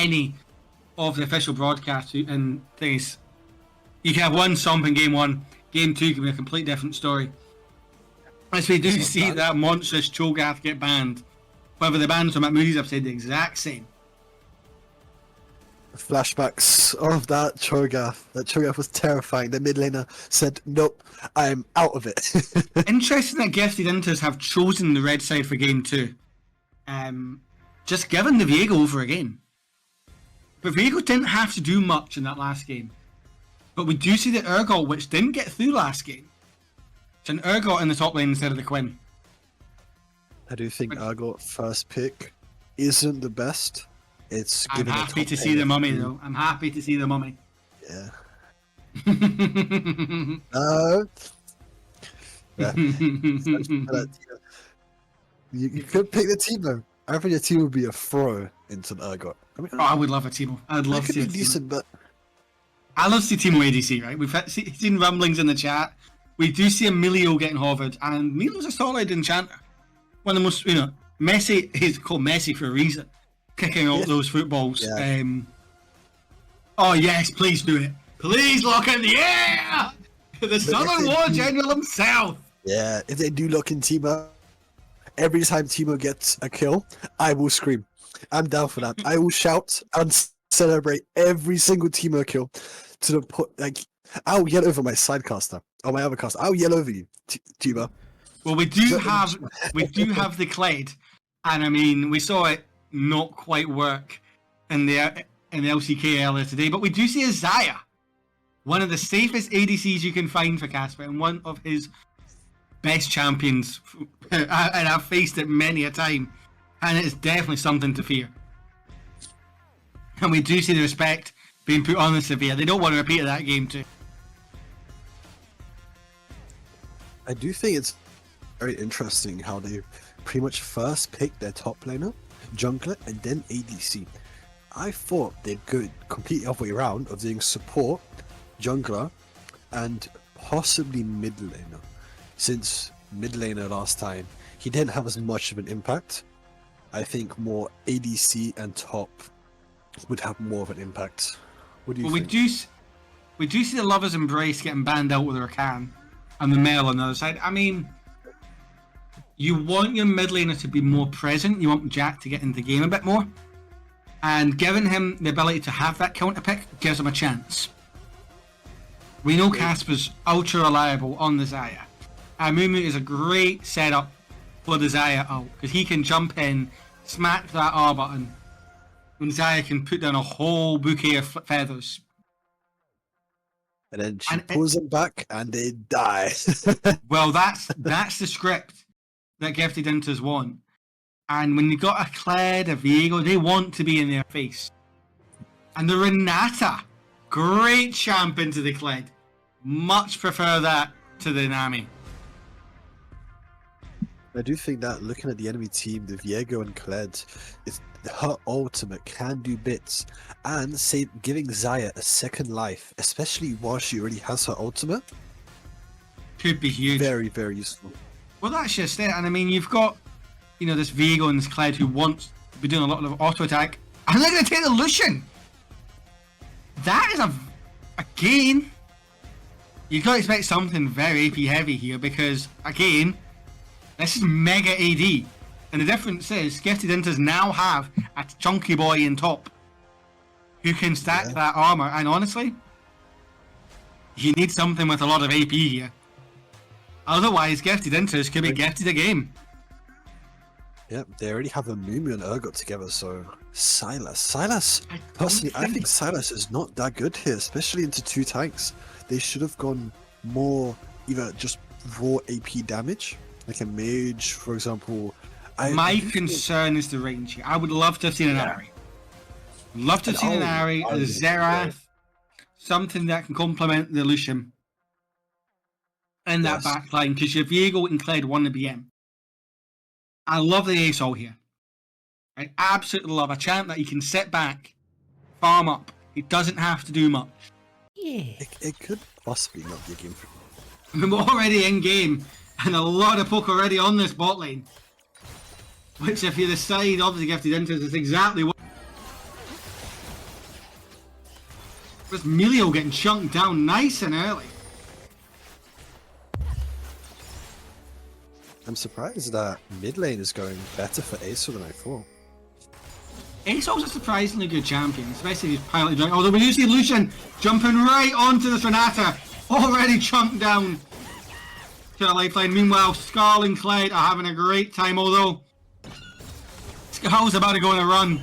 any of the official broadcasts and things. You can have one stomp in game 1, game 2 can be a complete different story. As we do see that monstrous Cho'Gath get banned. However, the bans from MACMOODIES have said the exact same. Flashbacks of that Cho'Gath. That Cho'Gath was terrifying. The mid laner said, "Nope, I'm out of it." Interesting that Gifted Inters have chosen the red side for game 2. Just given the Viego over again. But Viego didn't have to do much in that last game. But we do see the Urgot, which didn't get through last game. It's an Urgot in the top lane instead of the Quinn. I do think Urgot first pick isn't the best. It's I'm happy to see the mummy though. I'm happy to see the mummy. Yeah. No. Yeah. You could pick the Teemo. I think your team would be a throw into the Urgot. I mean, I would love a Teemo. I'd love to see be decent, but I love to see Teemo ADC, right? We've seen rumblings in the chat. We do see Emilio getting hovered, and Emilio's a solid enchanter. One of the most, Messi is called Messi for a reason. Kicking out those footballs. Yeah. Oh yes, please do it. Please lock in the air! The Southern War General himself! Yeah, if they do lock in Teemo, every time Teemo gets a kill, I will scream. I'm down for that. I will shout and celebrate every single Teemo kill to the point, I'll yell over my sidecaster or my other caster. I'll yell over you, Teemo. Well, we do have the Kled, and I mean, we saw it not quite work in the LCK earlier today, but we do see a Xayah, one of the safest ADCs you can find for Casper, and one of his best champions, and I've faced it many a time, and it's definitely something to fear. And we do see the respect being put on the Severe. They don't want to repeat that game too. I do think it's very interesting how they pretty much first picked their top laner, jungler, and then ADC. I thought they'd go completely other way around of doing support, jungler, and possibly mid laner. Since mid laner last time, he didn't have as much of an impact. I think more ADC and top would have more of an impact. What do you think? We do see the Lover's Embrace getting banned out with a Rakan, and the Mel on the other side. I mean, you want your mid laner to be more present. You want Jack to get into the game a bit more. And giving him the ability to have that counter pick gives him a chance. We know Casper's ultra reliable on the Xayah. And Mumu is a great setup for the Xayah ult, because he can jump in, smack that R button, and Xayah can put down a whole bouquet of feathers. And then she pulls them back and they die. Well, that's the script that Gifted Inters want. And when you've got a Kled, a Viego, they want to be in their face. And the Renata, great champ into the Kled. Much prefer that to the Nami. I do think that looking at the enemy team, the Viego and Kled, her ultimate can do bits, and giving Xayah a second life, especially while she already has her ultimate, could be huge. Very, very useful. Well, that's just it. And I mean, you've got, this Viego and this Kled who wants to be doing a lot of auto attack, and they're going to take the Lucian. That is again, you've got to expect something very AP heavy here, because again, this is mega AD. And the difference is, Gifted Inters now have a chunky boy in top who can stack that armor. And honestly, you need something with a lot of AP here. Otherwise, Gifted Inters could be gifted a game. Yep, they already have a Mumu and Urgot together, so Sylas, personally, I think Sylas is not that good here, especially into 2 tanks. They should have gone more either just raw AP damage, like a mage, for example. My concern is the range here. I would love to have seen an Ahri. Love to have seen an Ahri, a Xerath, something that can complement the Lucian in that backline, because your Viego and Kled want to be in. I love the Ace Ult here. I absolutely love a champ that you can sit back, farm up. He doesn't have to do much. Yeah. It could possibly not be a game for I'm already in game, and a lot of poke already on this bot lane. Which, if you're the side of the Gifted Inters, is exactly what. This Melio getting chunked down nice and early. I'm surprised that mid lane is going better for Acer than I thought. Asol's a surprisingly good champion, especially if he's piloted drunk. Although we do see Lucian jumping right onto this Renata, already chunked down to the lifeline. Meanwhile, Skarl and Kled are having a great time, although Skarl's about to go on a run.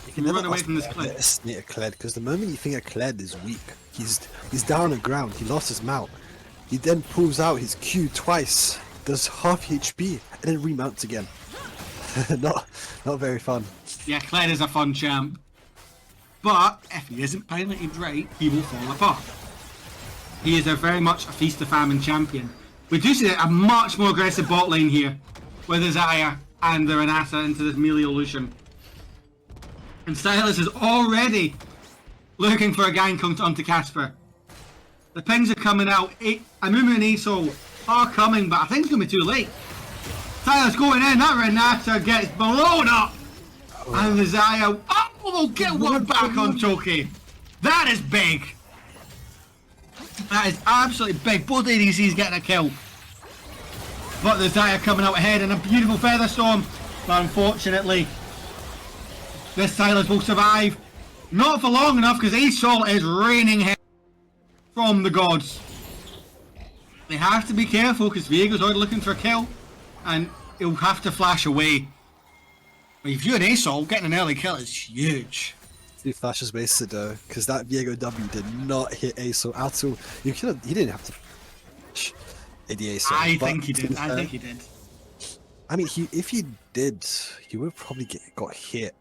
You can Run never away from this Kled. underestimate a Kled, because the moment you think a Kled is weak, he's down on the ground, he lost his mount. He then pulls out his Q twice, does half HP, and then remounts again. not very fun. Yeah, Kled is a fun champ. But if he isn't piloted right, he will fall apart. He is very much a feast of famine champion. We do see a much more aggressive bot lane here with Isaiah and the Renata into this Melio Lucian. And Silas is already looking for a gank onto Casper. The pings are coming out. Amumu and Eso are coming, but I think it's going to be too late. Silas going in, that Renata gets blown up. And Isaiah, we'll get one back on Toki. That is big. That is absolutely big. Both ADCs getting a kill. But the Isaiah coming out ahead in a beautiful feather storm. But unfortunately, this Silas will survive. Not for long enough, because Asol is raining hell from the gods. They have to be careful, because Viego's already looking for a kill. And he'll have to flash away. But if you're an Asol, getting an early kill is huge. He flashes wasted though, because that Viego W did not hit Asol at all. He didn't have to hit the Asol. I think he did. I think he did. I mean, if he did, he would have probably got hit.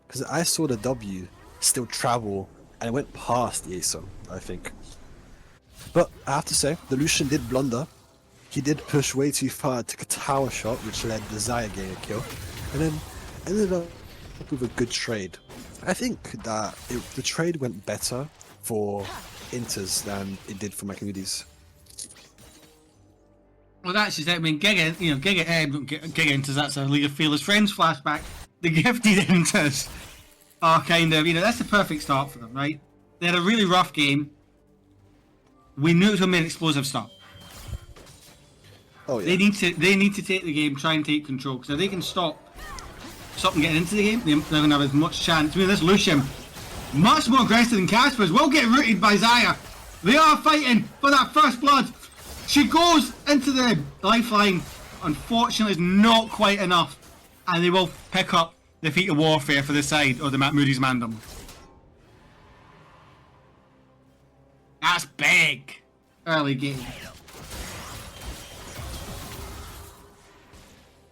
Because I saw the W still travel, and it went past the Asol, I think. But I have to say, the Lucian did blunder. He did push way too far, took a tower shot, which led the Xayah getting a kill. And then ended up with a good trade. I think that the trade went better for INTERS than it did for MACMOODIES. Well, that's just it. I mean, Giga INTERS, that's a League of Fearless Friends flashback. The gifted INTERS are kind of, that's the perfect start for them, right? They had a really rough game. We knew it was going to be an explosive start. Oh yeah. They need to take the game, try and take control, because if they can stop them getting into the game, they're going to have as much chance. I mean, this Lucian, much more aggressive than Casper's, will get rooted by Xayah. They are fighting for that first blood. She goes into the lifeline. Unfortunately, it's not quite enough. And they will pick up the feat of warfare for the side of the MACMOODIES MANDEM. That's big. Early game.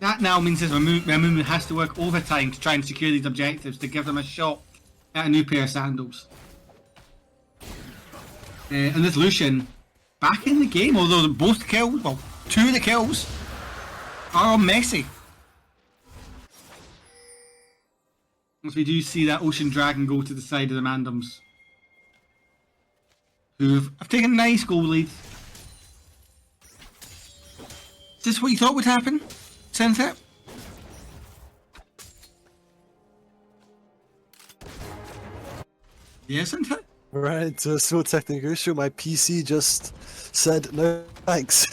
That now means that Mamumu has to work overtime to try and secure these objectives to give them a shot at a new pair of sandals. And this Lucian back in the game, although both kills, well, two of the kills are on Messi. As we do see that Ocean Dragon go to the side of the Mandems, who have taken a nice goal lead. Is this what you thought would happen? Sunset? Yeah, Sunset? Right, so a small technical issue. My PC just said no thanks.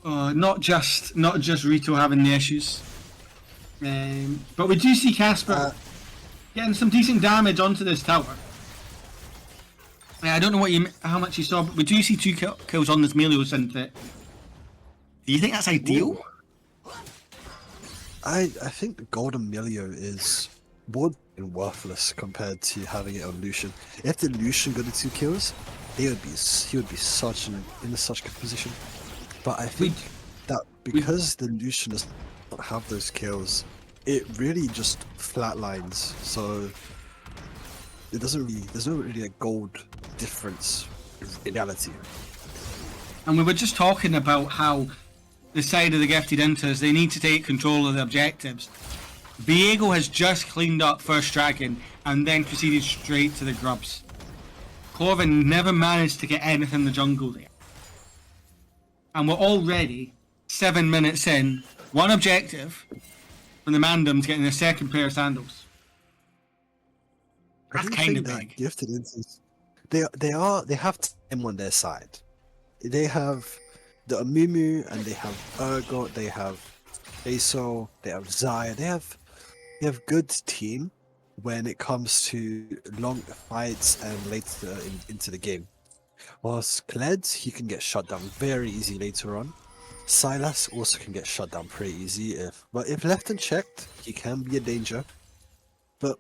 Not just Rito having the issues. But we do see Casper getting some decent damage onto this tower. I don't know how much you saw, but we do see two kills on this Melio Synth. Do you think that's ideal? Ooh. I think the Golden Melio is more than worthless compared to having it on Lucian. If the Lucian got the 2 kills, he would be in such good position. But I think that because the Lucian does not have those kills, it really just flatlines. So it doesn't really, there's no really a gold difference in reality. And we were just talking about how the side of the gifted INTERS, they need to take control of the objectives. Viego has just cleaned up First Dragon and then proceeded straight to the Grubs. Corvin never managed to get anything in the jungle there. And we're already 7 minutes in, one objective from the Mandems getting their second pair of sandals. That's do kind of think that big. gifted instance. They have time on their side. They have the Amumu and they have Urgot, they have Aso, they have Zaya, they have good team when it comes to long fights and later into the game. Whilst Kled, he can get shut down very easy later on. Silas also can get shut down pretty easy but if left unchecked, he can be a danger. But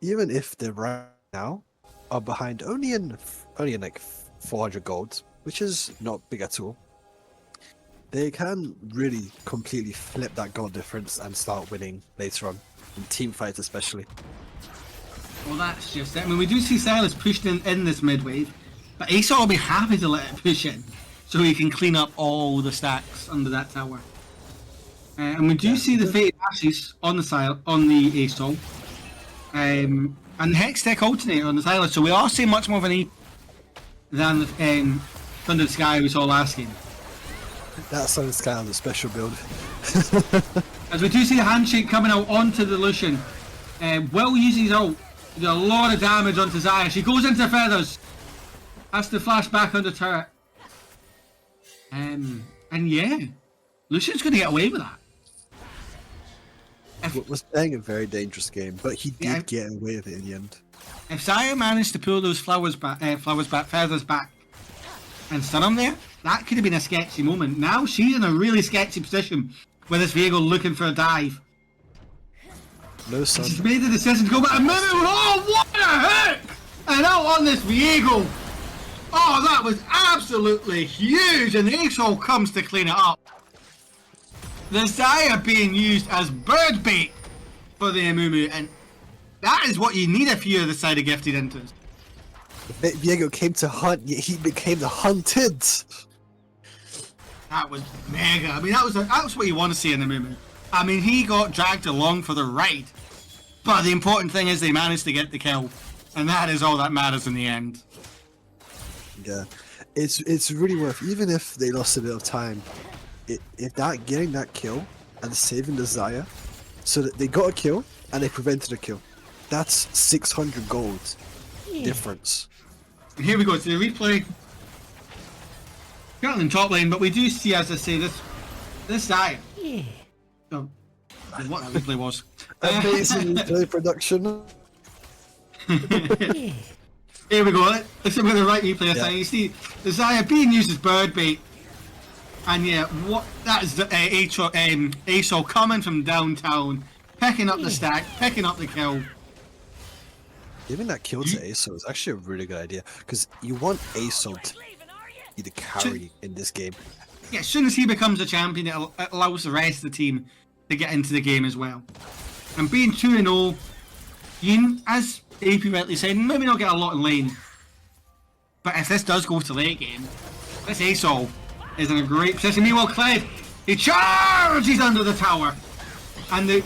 even if they right now are behind only in like 400 gold, which is not big at all, they can really completely flip that goal difference and start winning later on, in team fights especially. Well, that's just it. I mean, we do see Silas pushed in this mid wave, but Asa will be happy to let it push in, so he can clean up all the stacks under that tower. And we do see the Fated Ashes on the ASOL, and the Hextech Alternator on the Silas, so we are seeing much more of an E than the Thunder Sky we saw last game. That Thunder Sky on a special build. As we do see the handshake coming out onto the Lucian, Will uses his ult. He did a lot of damage onto Zaya. She goes into feathers. Has to flash back under turret. And yeah, Lucian's going to get away with that. Was playing a very dangerous game, but he did get away with it in the end. If Zaya managed to pull those feathers back, and stun him there, that could have been a sketchy moment. Now she's in a really sketchy position with this Viego looking for a dive. No sun. She's made the decision to go back a minute. Oh, what a hit! And out on this Viego. Oh, that was absolutely huge, and the ASOL comes to clean it up. The Zaya being used as bird bait for the Amumu, and that is what you need if you're the side of gifted inters. Viego came to hunt, yet he became the hunted. That was mega. I mean, that's what you want to see in the Amumu. I mean, he got dragged along for the ride, but the important thing is they managed to get the kill, and that is all that matters in the end. Yeah, it's really worth, even if they lost a bit of time, getting that kill and saving the Zaya, so that they got a kill and they prevented a kill. That's 600 gold difference. And here we go to the replay. Currently in top lane, but we do see, as I say, this Zaya. Oh, what that replay was. Amazing replay production. Here we go. Listen with the right replay. Yeah. You see the Zaya being used as bird bait, and yeah, that is the ASOL coming from downtown, picking up the stack, picking up the kill. Giving that kill to ASOL is actually a really good idea, because you want ASOL to be the carry in this game. Yeah, as soon as he becomes a champion, it allows the rest of the team to get into the game as well. And being 2-0, as AP rightly said, maybe not get a lot in lane. But if this does go to late game, this ASOL is in a great position. Meanwhile, Kled, he charges under the tower. And the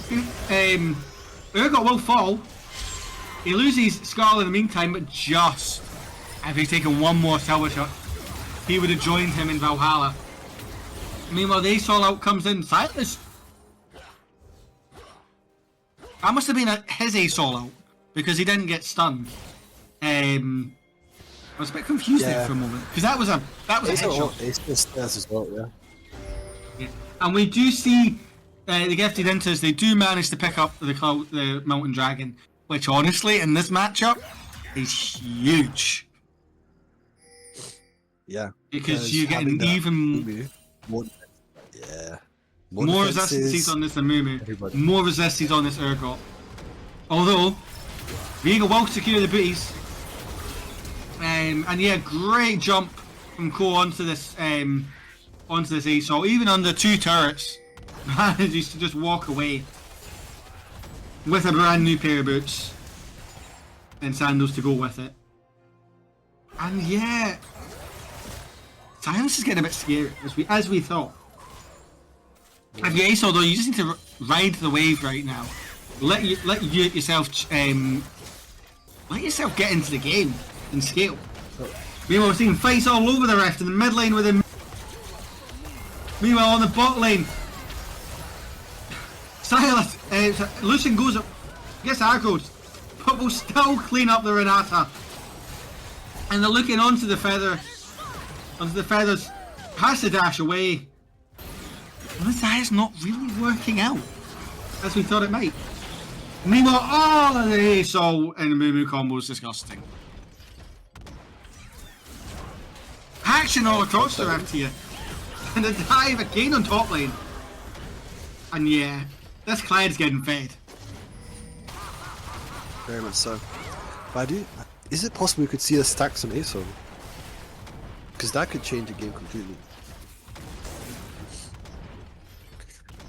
Urgot will fall. He loses Scarlet in the meantime, but just if he's taken one more tower shot, he would have joined him in Valhalla. Meanwhile, the ASOL out comes in. Silas. That must have been his ASOL out, because he didn't get stunned. I was a bit confused there for a moment, because that was a headshot. It's as well, Yeah. And we do see the gifted inters. They do manage to pick up the Mountain Dragon, which honestly in this matchup is huge. Yeah, because you get an even more resistances on this Amumu, more resistances on this Urgot. Although Viego will secure the booties, and yeah, great jump from Ko onto this ASOL, even under 2 turrets, manages to just walk away with a brand new pair of boots and sandals to go with it. And yeah, Silence is getting a bit scary, as we thought. If you're ASOL though, you just need to ride the wave right now. Let yourself get into the game and scale. Meanwhile, we're seeing fights all over the Rift in the mid lane with him. Meanwhile, on the bot lane, Silas, Lucian goes up, gets aggroed, but will still clean up the Renata. And they're looking onto the feather. Onto the feathers. Has to dash away. Well, this eye is not really working out as we thought it might. Meanwhile, all of the ASOL and the Moo combo is disgusting. Action all across the ref here. And a dive again on top lane. And yeah, this Clyde's getting fed. Very much so. But is it possible we could see the stacks on ASO? Because that could change the game completely.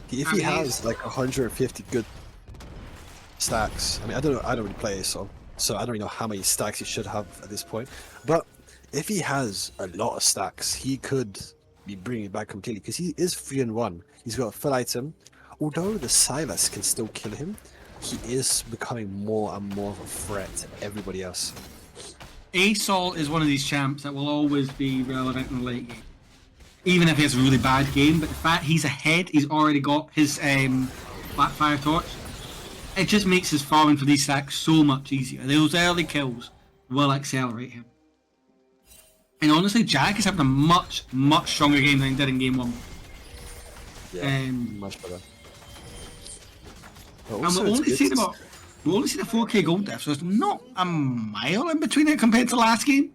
If he has like 150 good stacks, I mean, I don't know, I don't really play ASO, so I don't really know how many stacks he should have at this point. But if he has a lot of stacks, he could be bringing it back completely, because he is 3-1. He's got a full item. Although the Silas can still kill him, he is becoming more and more of a threat to everybody else. ASOL is one of these champs that will always be relevant in the late game. Even if he has a really bad game, but the fact he's ahead, he's already got his Blackfire Torch, it just makes his farming for these stacks so much easier. Those early kills will accelerate him. And honestly, Jack is having a much, much stronger game than he did in game 1. Yeah, much better. And we're only seeing a 4k gold diff, so it's not a mile in between it compared to last game.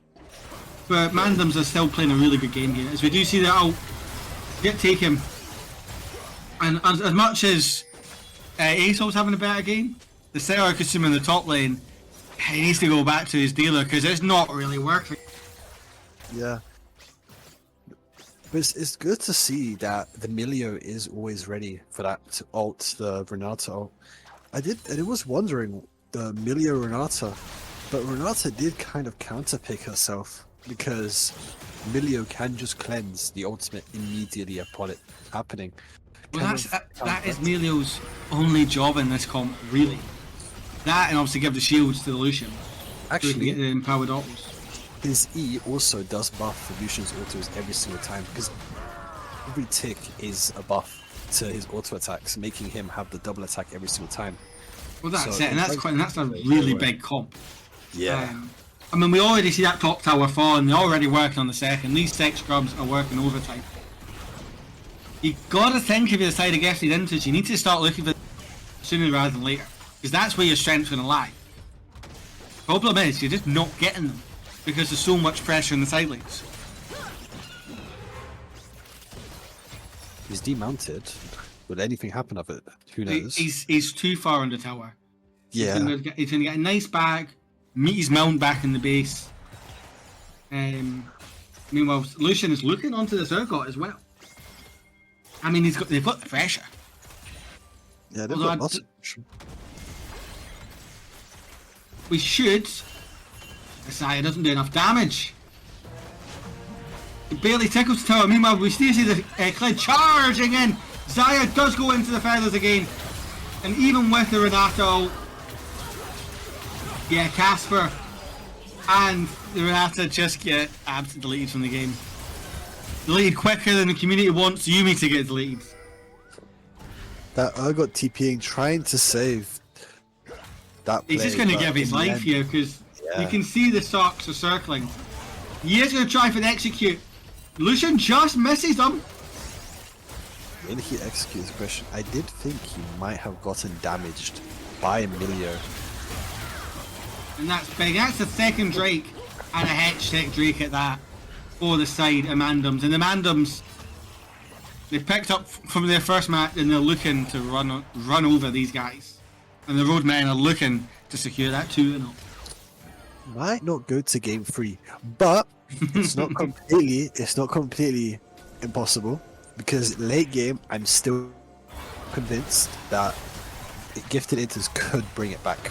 But Mandems are still playing a really good game here, as we do see that I'll take him. And as much as ASOL's having a better game, the Sarah consumer in the top lane, he needs to go back to his dealer because it's not really working. Yeah. But it's good to see that the Milio is always ready for that to ult the Renata ult. I was wondering the Milio Renata, but Renata did kind of counterpick herself, because Milio can just cleanse the ultimate immediately upon it happening. Well, that is Milio's only job in this comp, really. That, and obviously give the shields to the Lucian. Actually, so get the empowered ults. His E also does buff the Lucian's autos every single time, because every tick is a buff to his auto attacks, making him have the double attack every single time. Well, that's it, and that's a really big comp. Yeah. I mean, we already see that top tower fall, and they're already working on the second. These tech scrubs are working overtime. You gotta think, if you decide to get these INTERS, you need to start looking for them sooner rather than later, because that's where your strength's gonna lie. Problem is, you're just not getting them because there's so much pressure in the side lanes. He's demounted. Would anything happen of it? Who knows? He's too far on the tower. Yeah. He's gonna get a nice bag, meet his mount back in the base. Meanwhile, Lucian is looking onto the Zergot as well. I mean, they've got the pressure. Yeah, they've got lots of pressure. We should. Isaiah doesn't do enough damage. It barely tickles the tower. Meanwhile, we still see the Clyde charging in. Zaya does go into the feathers again. And even with the Renata, yeah, Casper and the Renata just get absolutely deleted from the game. Deleted quicker than the community wants Yumi to get deleted. That Urgot TPing, trying to save that play. He's just going to give his life here, because you can see the socks are circling. He is going to try for the execute. Lucian just misses him. When he executes the question, I did think he might have gotten damaged by Milio. And that's big. That's the second Drake, and a Hextech Drake at that, for the side of Mandems. And the Mandems, they picked up from their first match, and they're looking to run over these guys. And the Roadmen are looking to secure that 2-0. Might not go to game 3, but it's not completely impossible, because late game I'm still convinced that Gifted INTERS could bring it back.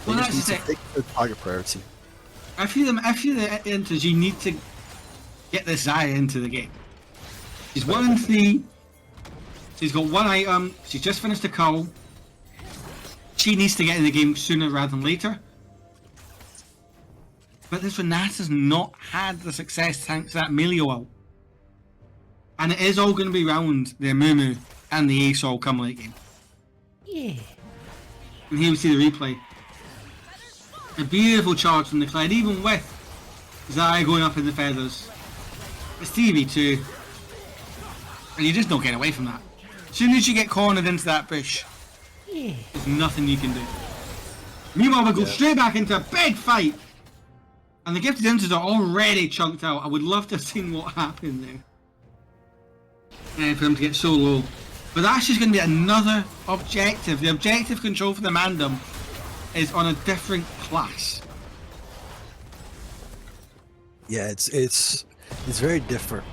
They just need to pick the target priority. If you're the INTERS, you need to get this Zaya into the game. She's 1-3. She's got one item. She's just finished a call. She needs to get in the game sooner rather than later. But this Renata's not had the success thanks to that Milio ult. And it is all going to be around the Amumu and the ASOL come late game. Yeah. And here we see the replay. A beautiful charge from the Clyde, even with Zaya going up in the feathers. It's TV2. And you just don't get away from that. As soon as you get cornered into that bush, there's nothing you can do. Meanwhile, we go straight back into a big fight. And the Gifted Inters are already chunked out. I would love to have seen what happened there. And for them to get so low. But that's just going to be another objective. The objective control for the MANDEM is on a different class. Yeah, it's very different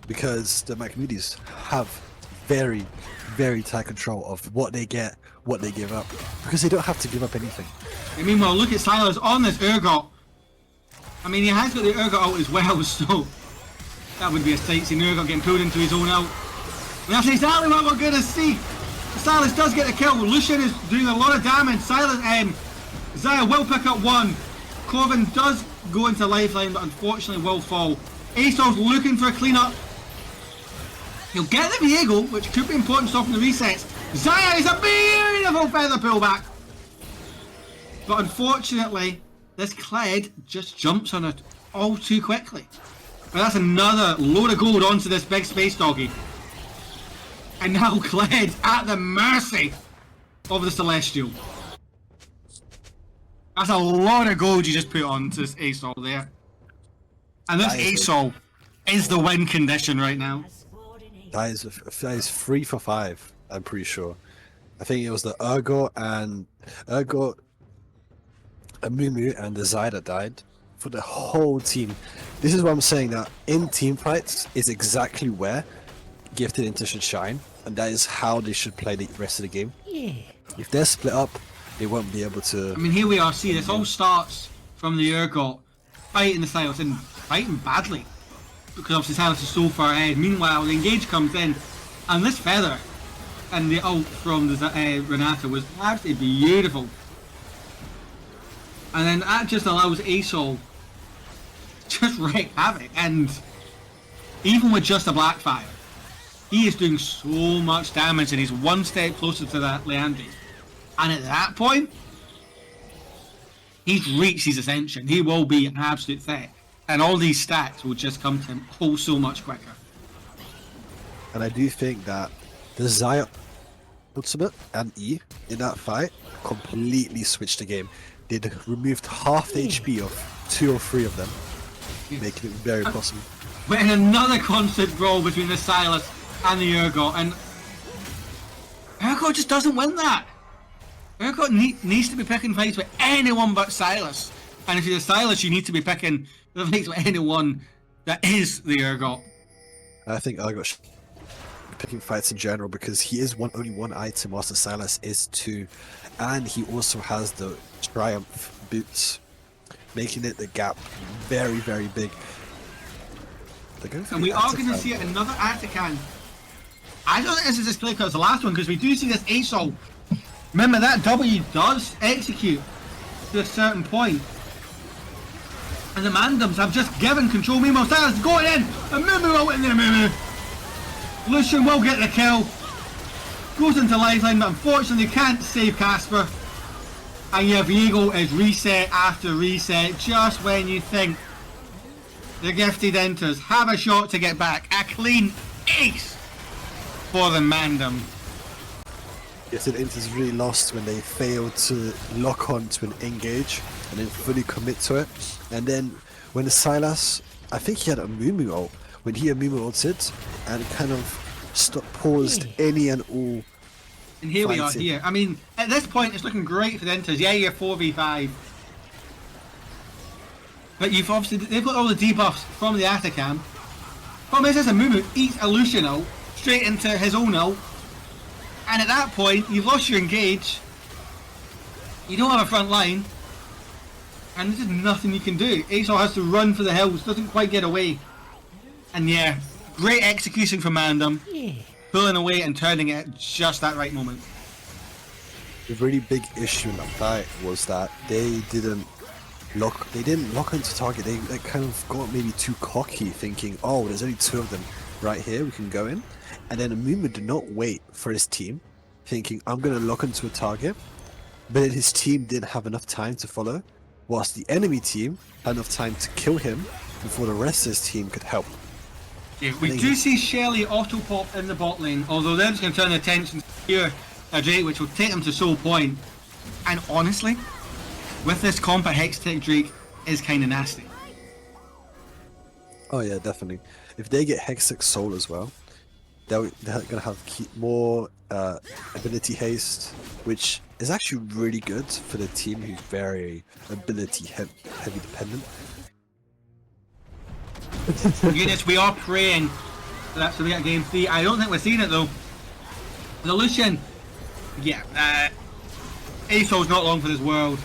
because the MACMOODIES have very, very tight control of what they get, what they give up, because they don't have to give up anything. And meanwhile, look at Silas on this Urgot. I mean, he has got the Urgot out as well, so that would be a sight seeing Urgot getting pulled into his own out. And that's exactly what we're going to see. Silas does get the kill. Lucian is doing a lot of damage. Zaya will pick up one. Corvin does go into lifeline, but unfortunately will fall. Asol's looking for a cleanup. He'll get the Viego, which could be important stopping the resets. Zaya is a beautiful feather pullback. But unfortunately, this Kled just jumps on it all too quickly. But that's another load of gold onto this big space doggy. And now Kled at the mercy of the Celestial. That's a lot of gold you just put onto this Asol there. And this Asol is the win condition right now. That is 3 for 5, I'm pretty sure. I think it was the Urgot, Amumu, and the Zai that died for the whole team. This is what I'm saying, that in team fights is exactly where Gifted Inter should shine, and that is how they should play the rest of the game. If they're split up, they won't be able to... I mean, here we are, see, this all starts from the Urgot fighting the Silas and fighting badly. Because obviously Silas is so far ahead. Meanwhile, the engage comes in, and this feather and the ult from the Renata was absolutely beautiful. And then that just allows Asol to just wreak havoc. And even with just a Blackfire, he is doing so much damage, and he's one step closer to that Leandri. And at that point, he's reached his ascension. He will be an absolute threat. And all these stats will just come to him oh so much quicker. And I do think that the Zaya ultimate and E in that fight completely switched the game. They'd removed half the HP of 2 or 3 of them, making it very possible. We're in another constant brawl between the Silas and the Urgot, and Urgot just doesn't win that. Urgot needs to be picking fights with anyone but Silas. And if you're the Silas, you need to be picking the fights with anyone that is the Urgot. I think Urgot should be picking fights in general, because he is only one item, whilst the Silas is 2. And he also has the Triumph boots, making it the gap very, very big. And we are going to see another Atakan. I don't think this is as clear cut as the last one, because we do see this Asol. Remember, that W does execute to a certain point. And the Mandems have just given control. Meanwhile, Silas is going in. And Mumu out in there, Mumu. Lucian will get the kill. Goes into lifeline, but unfortunately can't save Casper. And yeah, Viego is reset after reset, just when you think the Gifted Inters have a shot to get back. A clean ace for the Mandem. Gifted Inters really lost when they failed to lock on to an engage and then fully commit to it. And then when the Silas, I think he had a Mumu ult, when he Mumu ulted and kind of paused any and all. And here we are fighting. here. I mean, at this point it's looking great for the Inters. Yeah, you're 4v5. But you've obviously, they've got all the debuffs from the Atacam. Problem is, a Mumu eats a Lucian ult straight into his own ult. And at that point, you've lost your engage. You don't have a front line. And there's nothing you can do. Asol has to run for the hills, doesn't quite get away. And yeah, great execution from Mandem. Pulling away and turning it at just that right moment. The really big issue in that fight was that they didn't lock into target. They kind of got maybe too cocky, thinking, oh, there's only 2 of them right here, we can go in. And then Amumu did not wait for his team, thinking, I'm going to lock into a target but then his team didn't have enough time to follow, whilst the enemy team had enough time to kill him before the rest of his team could help. Yeah, we do see Shelly auto-pop in the bot lane, although they're just going to turn their attention here at Drake, which will take them to Soul Point. And honestly, with this comp at Hextech, Drake is kind of nasty. Oh yeah, definitely. If they get Hextech Soul as well, they're going to have more ability haste, which is actually really good for the team who's very ability heavy dependent. Goodness, we are praying that so we get game 3. I don't think we're seeing it though. The Lucian, yeah, ASOL's not long for this world,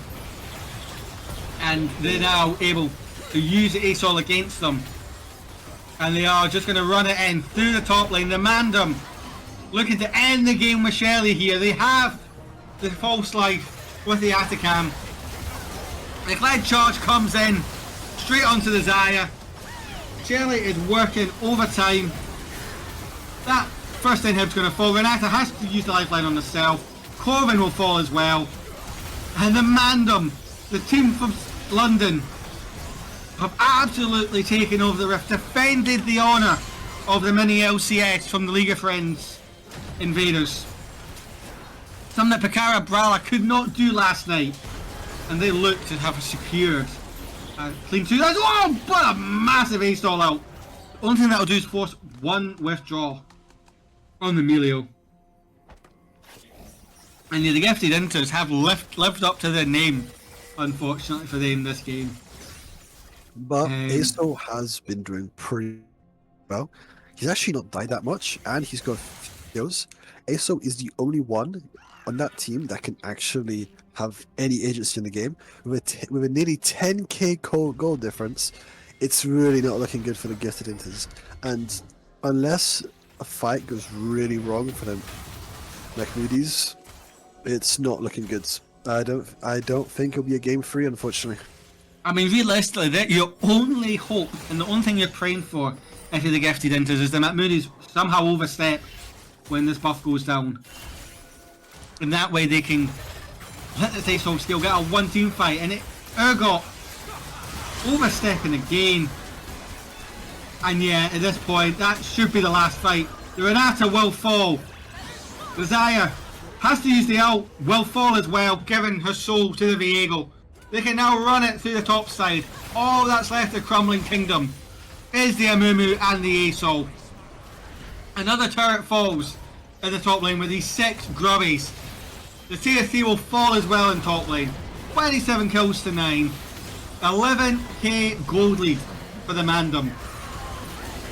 and they're now able to use the ASOL against them, and they are just going to run it in through the top lane. The MANDEM looking to end the game with Shelly here. They have the false life with the Atacam. The Clyde charge comes in straight onto the Xayah. Shelly is working overtime. That first inhib's going to fall. Renata has to use the lifeline on herself. Corvin will fall as well. And the MANDEM, the team from London, have absolutely taken over the Rift, defended the honour of the mini LCS from the League of Friends invaders. Something that Pekara Brala could not do last night. And they look to have secured clean 2. Oh, but a massive ace all out. The only thing that'll do is force one withdraw on the Melio. And yeah, the gifted Inters have lived up to their name, unfortunately for them this game. But ASO has been doing pretty well. He's actually not died that much, and he's got kills. ASO is the only one on that team that can actually have any agency in the game. With a nearly 10k goal difference, it's really not looking good for the gifted Inters. And unless a fight goes really wrong for the MACMOODIES, it's not looking good. I don't think it'll be a game 3, unfortunately. I mean, realistically, that your only hope and the only thing you're praying for if you're the gifted Inters is the MACMOODIES somehow overstep when this buff goes down. And that way they can hit the take-home skill, get a one-team fight, and Urgot overstepping again. And yeah, at this point, that should be the last fight. The Renata will fall. The Xayah has to use the ult, will fall as well, giving her soul to the Viego. They can now run it through the top side. All that's left of Crumbling Kingdom is the Amumu and the ASOL. Another turret falls in the top lane with these 6 grubbies. The tier 3 will fall as well in top lane. 27 kills to 9. 11k gold lead for the MANDEM.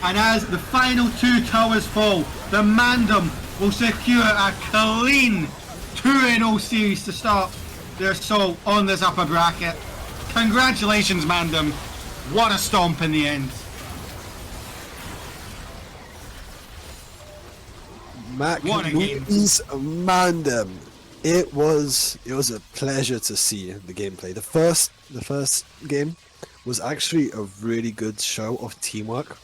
And as the final 2 towers fall, the MANDEM will secure a clean 2-0 series to start their assault on this upper bracket. Congratulations, MANDEM. What a stomp in the end. MACMOODIES MANDEM. It was a pleasure to see the gameplay. The first game was actually a really good show of teamwork